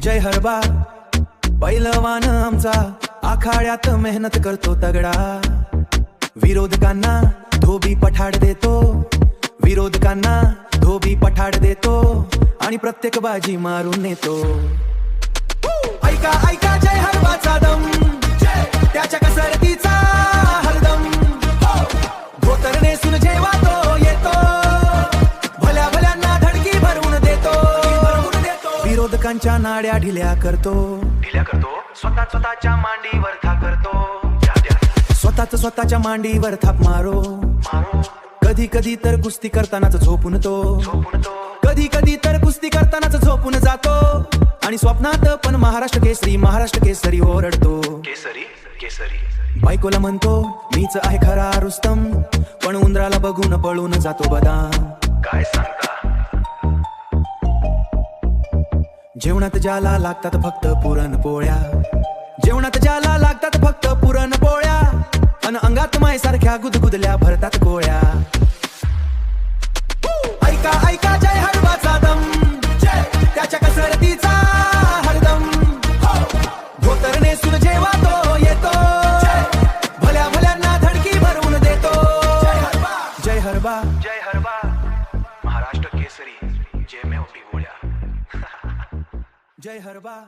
जय हरबा पैलवान आमचा आखाड्यात मेहनत करतो तगडा विरोधकांना धोबी पठाड देतो विरोधकांना धोबी पठाड देतो आणि प्रत्येक बाजी मारून नेतो ऐका ऐका जय हरबाचा दम त्याच्या कसरतीचा हरदम धोतर नेसून जेव्हा तो येतो भल्या भल्यांना धडकी भरवून देतो विरोधकांच्या नाड्या ढिल्या करतो स्वतःच्या मांडीवर थाप करतो स्वतःच्या मांडीवर थाप मारो कधी कधी तर कुस्ती करतानाच झोपून तो कधी कधी तर कुस्ती करतानाच झोपून जातो आणि स्वप्नात पण महाराष्ट्र केसरी ओरडतो केसरी बायकोला म्हणतो मीच आहे खरा रुस्तम पण उंदराला बघून पळून जातो बदाम काय सांगता जेवणात ज्याला लागतात फक्त पुरणपोळ्या जेवणात ज्याला लागतात फक्त पुरणपोळ्या अन अंगात मायसारख्या गुदगुदल्या भरतात गोळ्या ऐका ऐका जय हरबाचा दम त्याच्या कसरतीचा हरदम धोतर नेसून जेव्हा तो येतो भल्या भल्यांना धडकी भरवून देतो जय हरबा महाराष्ट्र केसरी जय में उठी गोळ्या जय हरबा